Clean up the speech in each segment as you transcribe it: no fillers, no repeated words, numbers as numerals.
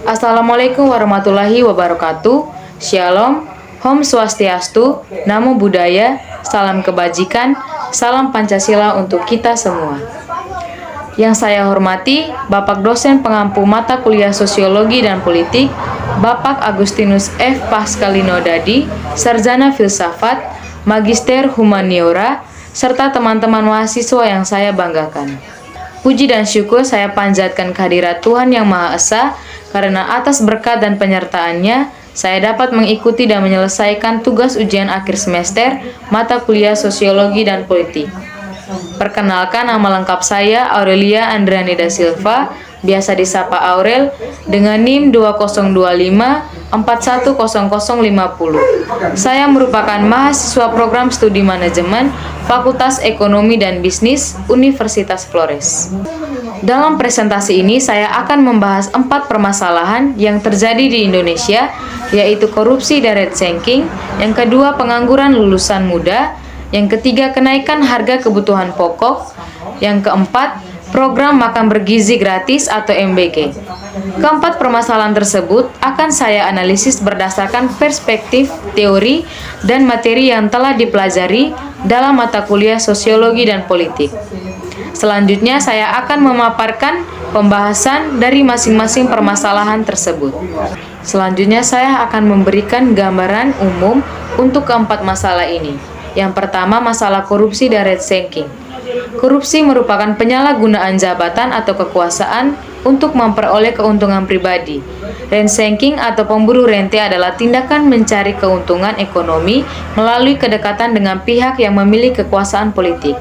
Assalamualaikum warahmatullahi wabarakatuh. Shalom, Om Swastiastu, Namo Buddhaya, salam kebajikan, salam Pancasila untuk kita semua. Yang saya hormati, Bapak dosen pengampu mata kuliah Sosiologi dan Politik, Bapak Agustinus F. Pascalino Dadi, Sarjana Filsafat, Magister Humaniora, serta teman-teman mahasiswa yang saya banggakan. Puji dan syukur saya panjatkan kehadirat Tuhan Yang Maha Esa, karena atas berkat dan penyertaannya, saya dapat mengikuti dan menyelesaikan tugas ujian akhir semester mata kuliah Sosiologi dan Politik. Perkenalkan, nama lengkap saya Aurelia Andrani da Silva, biasa disapa Aurel, dengan NIM 2025410050. Saya merupakan mahasiswa program studi manajemen Fakultas Ekonomi dan Bisnis Universitas Flores. Dalam presentasi ini saya akan membahas 4 permasalahan yang terjadi di Indonesia, yaitu korupsi dan rate ranking, yang kedua pengangguran lulusan muda, yang ketiga kenaikan harga kebutuhan pokok, yang keempat program makan bergizi gratis atau MBG. Keempat permasalahan tersebut akan saya analisis berdasarkan perspektif, teori, dan materi yang telah dipelajari dalam mata kuliah Sosiologi dan Politik. Selanjutnya saya akan memaparkan pembahasan dari masing-masing permasalahan tersebut. Selanjutnya saya akan memberikan gambaran umum untuk keempat masalah ini. Yang pertama, masalah korupsi dan rate ranking. Korupsi merupakan penyalahgunaan jabatan atau kekuasaan untuk memperoleh keuntungan pribadi. Rate ranking atau pemburu rente adalah tindakan mencari keuntungan ekonomi melalui kedekatan dengan pihak yang memiliki kekuasaan politik.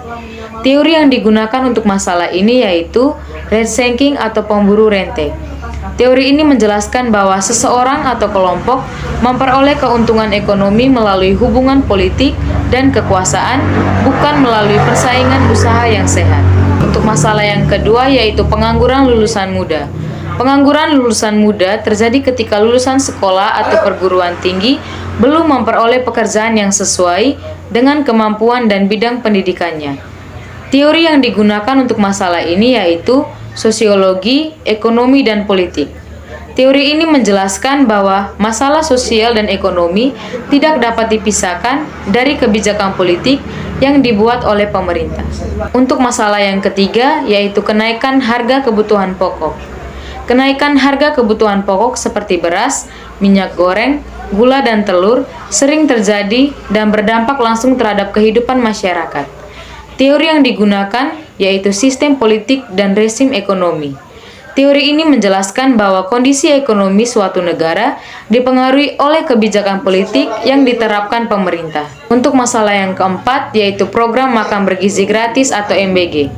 Teori yang digunakan untuk masalah ini yaitu rate ranking atau pemburu rente. Teori ini menjelaskan bahwa seseorang atau kelompok memperoleh keuntungan ekonomi melalui hubungan politik dan kekuasaan, bukan melalui persaingan usaha yang sehat. Untuk masalah yang kedua yaitu pengangguran lulusan muda. Pengangguran lulusan muda terjadi ketika lulusan sekolah atau perguruan tinggi belum memperoleh pekerjaan yang sesuai dengan kemampuan dan bidang pendidikannya. Teori yang digunakan untuk masalah ini yaitu sosiologi, ekonomi, dan politik. Teori ini menjelaskan bahwa masalah sosial dan ekonomi tidak dapat dipisahkan dari kebijakan politik yang dibuat oleh pemerintah. Untuk masalah yang ketiga yaitu kenaikan harga kebutuhan pokok. Kenaikan harga kebutuhan pokok seperti beras, minyak goreng, gula, dan telur sering terjadi dan berdampak langsung terhadap kehidupan masyarakat. Teori yang digunakan yaitu sistem politik dan rezim ekonomi. Teori ini menjelaskan bahwa kondisi ekonomi suatu negara dipengaruhi oleh kebijakan politik yang diterapkan pemerintah. Untuk masalah yang keempat yaitu program makan bergizi gratis atau MBG.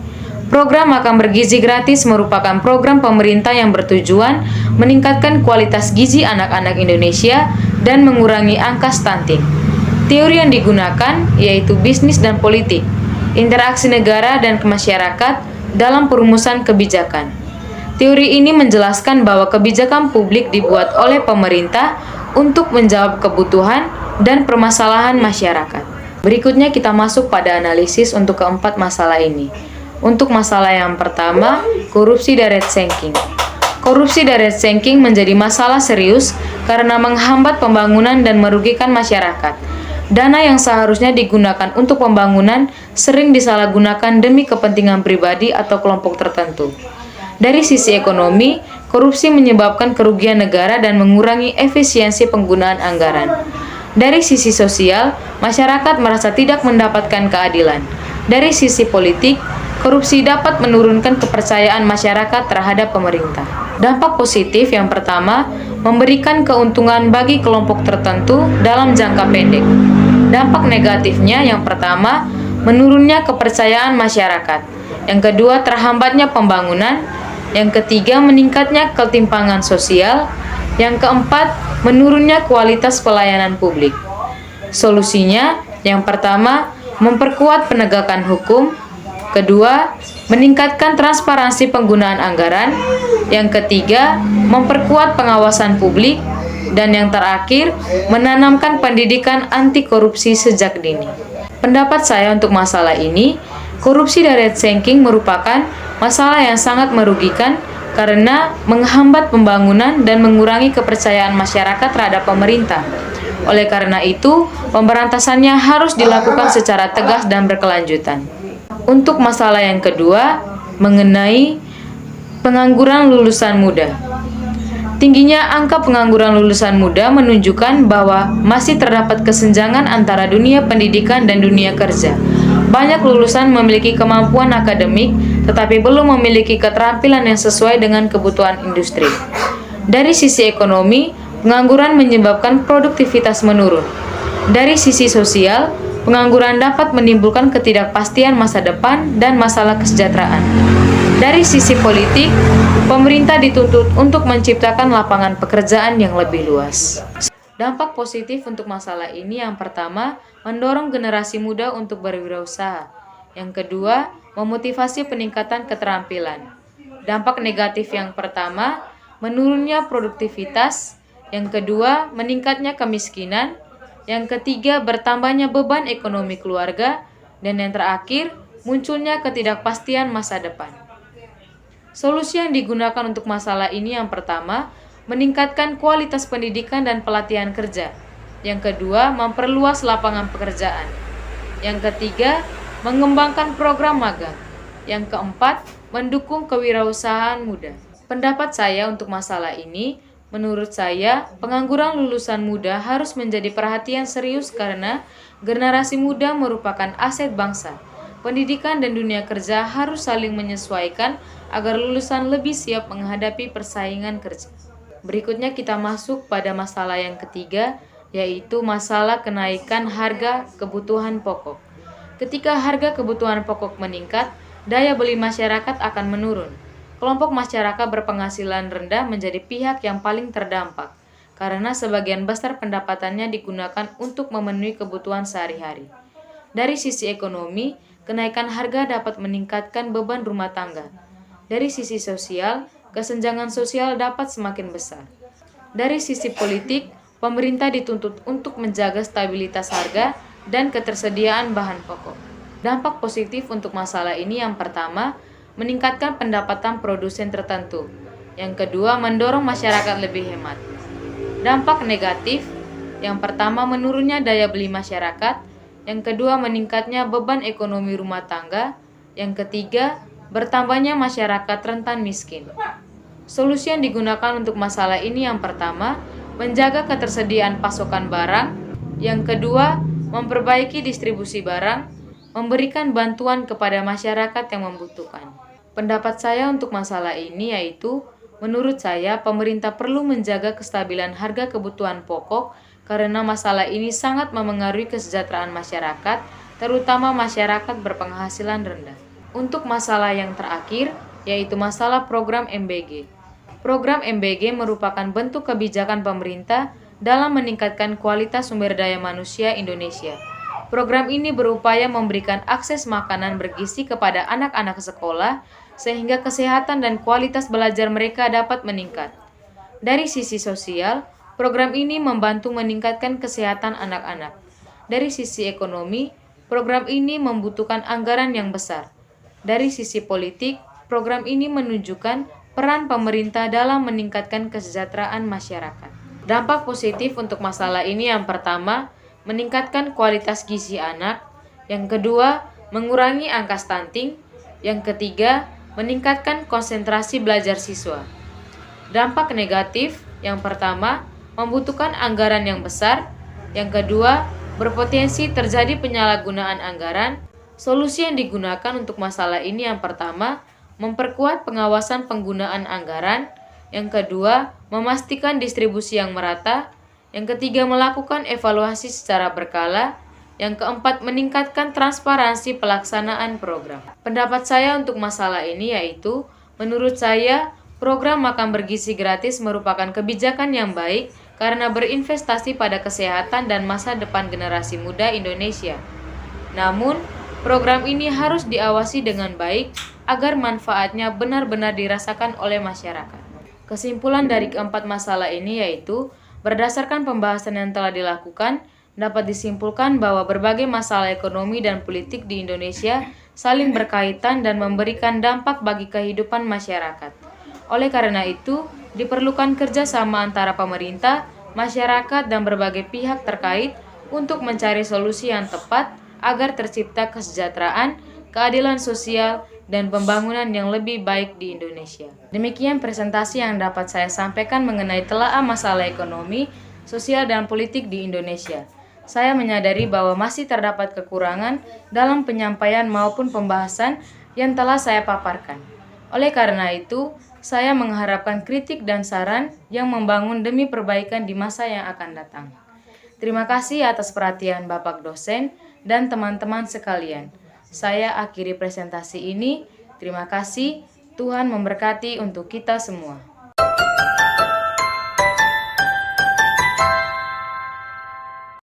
Program makan bergizi gratis merupakan program pemerintah yang bertujuan meningkatkan kualitas gizi anak-anak Indonesia dan mengurangi angka stunting. Teori yang digunakan yaitu bisnis dan politik, interaksi negara dan masyarakat dalam perumusan kebijakan. Teori ini menjelaskan bahwa kebijakan publik dibuat oleh pemerintah untuk menjawab kebutuhan dan permasalahan masyarakat. Berikutnya kita masuk pada analisis untuk keempat masalah ini. Untuk masalah yang pertama, korupsi dan rate ranking. Korupsi dan rate ranking menjadi masalah serius karena menghambat pembangunan dan merugikan masyarakat. Dana yang seharusnya digunakan untuk pembangunan sering disalahgunakan demi kepentingan pribadi atau kelompok tertentu. Dari sisi ekonomi, korupsi menyebabkan kerugian negara dan mengurangi efisiensi penggunaan anggaran. Dari sisi sosial, masyarakat merasa tidak mendapatkan keadilan. Dari sisi politik, korupsi dapat menurunkan kepercayaan masyarakat terhadap pemerintah. Dampak positif yang pertama, memberikan keuntungan bagi kelompok tertentu dalam jangka pendek. Dampak negatifnya yang pertama, menurunnya kepercayaan masyarakat. Yang kedua, terhambatnya pembangunan. Yang ketiga, meningkatnya ketimpangan sosial. Yang keempat, menurunnya kualitas pelayanan publik. Solusinya, yang pertama, memperkuat penegakan hukum. Kedua, meningkatkan transparansi penggunaan anggaran. Yang ketiga, memperkuat pengawasan publik. Dan yang terakhir, menanamkan pendidikan anti korupsi sejak dini. Pendapat saya untuk masalah ini, korupsi dan rate ranking merupakan masalah yang sangat merugikan karena menghambat pembangunan dan mengurangi kepercayaan masyarakat terhadap pemerintah. Oleh karena itu, pemberantasannya harus dilakukan secara tegas dan berkelanjutan. Untuk masalah yang kedua, mengenai pengangguran lulusan muda. Tingginya angka pengangguran lulusan muda menunjukkan bahwa masih terdapat kesenjangan antara dunia pendidikan dan dunia kerja. Banyak lulusan memiliki kemampuan akademik, tetapi belum memiliki keterampilan yang sesuai dengan kebutuhan industri. Dari sisi ekonomi, pengangguran menyebabkan produktivitas menurun. Dari sisi sosial, pengangguran dapat menimbulkan ketidakpastian masa depan dan masalah kesejahteraan. Dari sisi politik, pemerintah dituntut untuk menciptakan lapangan pekerjaan yang lebih luas. Dampak positif untuk masalah ini yang pertama, mendorong generasi muda untuk berwirausaha. Yang kedua, memotivasi peningkatan keterampilan. Dampak negatif yang pertama, menurunnya produktivitas. Yang kedua, meningkatnya kemiskinan. Yang ketiga, bertambahnya beban ekonomi keluarga. Dan yang terakhir, munculnya ketidakpastian masa depan. Solusi yang digunakan untuk masalah ini yang pertama, meningkatkan kualitas pendidikan dan pelatihan kerja. Yang kedua, memperluas lapangan pekerjaan. Yang ketiga, mengembangkan program magang. Yang keempat, mendukung kewirausahaan muda. Pendapat saya untuk masalah ini, menurut saya, pengangguran lulusan muda harus menjadi perhatian serius karena generasi muda merupakan aset bangsa. Pendidikan dan dunia kerja harus saling menyesuaikan agar lulusan lebih siap menghadapi persaingan kerja. Berikutnya kita masuk pada masalah yang ketiga, yaitu masalah kenaikan harga kebutuhan pokok. Ketika harga kebutuhan pokok meningkat, daya beli masyarakat akan menurun. Kelompok masyarakat berpenghasilan rendah menjadi pihak yang paling terdampak, karena sebagian besar pendapatannya digunakan untuk memenuhi kebutuhan sehari-hari. Dari sisi ekonomi, kenaikan harga dapat meningkatkan beban rumah tangga. Dari sisi sosial, kesenjangan sosial dapat semakin besar. Dari sisi politik, pemerintah dituntut untuk menjaga stabilitas harga dan ketersediaan bahan pokok. Dampak positif untuk masalah ini yang pertama, meningkatkan pendapatan produsen tertentu. Yang kedua, mendorong masyarakat lebih hemat. Dampak negatif, yang pertama menurunnya daya beli masyarakat. Yang kedua, meningkatnya beban ekonomi rumah tangga. Yang ketiga, bertambahnya masyarakat rentan miskin. Solusi yang digunakan untuk masalah ini yang pertama, menjaga ketersediaan pasokan barang. Yang kedua, memperbaiki distribusi barang, memberikan bantuan kepada masyarakat yang membutuhkan. Pendapat saya untuk masalah ini yaitu, menurut saya pemerintah perlu menjaga kestabilan harga kebutuhan pokok karena masalah ini sangat memengaruhi kesejahteraan masyarakat, terutama masyarakat berpenghasilan rendah. Untuk masalah yang terakhir, yaitu masalah program MBG. Program MBG merupakan bentuk kebijakan pemerintah dalam meningkatkan kualitas sumber daya manusia Indonesia. Program ini berupaya memberikan akses makanan bergizi kepada anak-anak sekolah, sehingga kesehatan dan kualitas belajar mereka dapat meningkat. Dari sisi sosial, program ini membantu meningkatkan kesehatan anak-anak. Dari sisi ekonomi, program ini membutuhkan anggaran yang besar. Dari sisi politik, program ini menunjukkan peran pemerintah dalam meningkatkan kesejahteraan masyarakat. Dampak positif untuk masalah ini yang pertama, meningkatkan kualitas gizi anak. Yang kedua, mengurangi angka stunting. Yang ketiga, meningkatkan konsentrasi belajar siswa. Dampak negatif, yang pertama, membutuhkan anggaran yang besar. Yang kedua, berpotensi terjadi penyalahgunaan anggaran. Solusi yang digunakan untuk masalah ini yang pertama, memperkuat pengawasan penggunaan anggaran. Yang kedua, memastikan distribusi yang merata. Yang ketiga, melakukan evaluasi secara berkala. Yang keempat, meningkatkan transparansi pelaksanaan program. Pendapat saya untuk masalah ini yaitu, menurut saya, program makan bergizi gratis merupakan kebijakan yang baik karena berinvestasi pada kesehatan dan masa depan generasi muda Indonesia. Namun, program ini harus diawasi dengan baik agar manfaatnya benar-benar dirasakan oleh masyarakat. Kesimpulan dari keempat masalah ini yaitu, berdasarkan pembahasan yang telah dilakukan, dapat disimpulkan bahwa berbagai masalah ekonomi dan politik di Indonesia saling berkaitan dan memberikan dampak bagi kehidupan masyarakat. Oleh karena itu, diperlukan kerjasama antara pemerintah, masyarakat, dan berbagai pihak terkait untuk mencari solusi yang tepat agar tercipta kesejahteraan, keadilan sosial, dan pembangunan yang lebih baik di Indonesia. Demikian presentasi yang dapat saya sampaikan mengenai telaah masalah ekonomi, sosial, dan politik di Indonesia. Saya menyadari bahwa masih terdapat kekurangan dalam penyampaian maupun pembahasan yang telah saya paparkan. Oleh karena itu, saya mengharapkan kritik dan saran yang membangun demi perbaikan di masa yang akan datang. Terima kasih atas perhatian Bapak dosen dan teman-teman sekalian. Saya akhiri presentasi ini. Terima kasih. Tuhan memberkati untuk kita semua.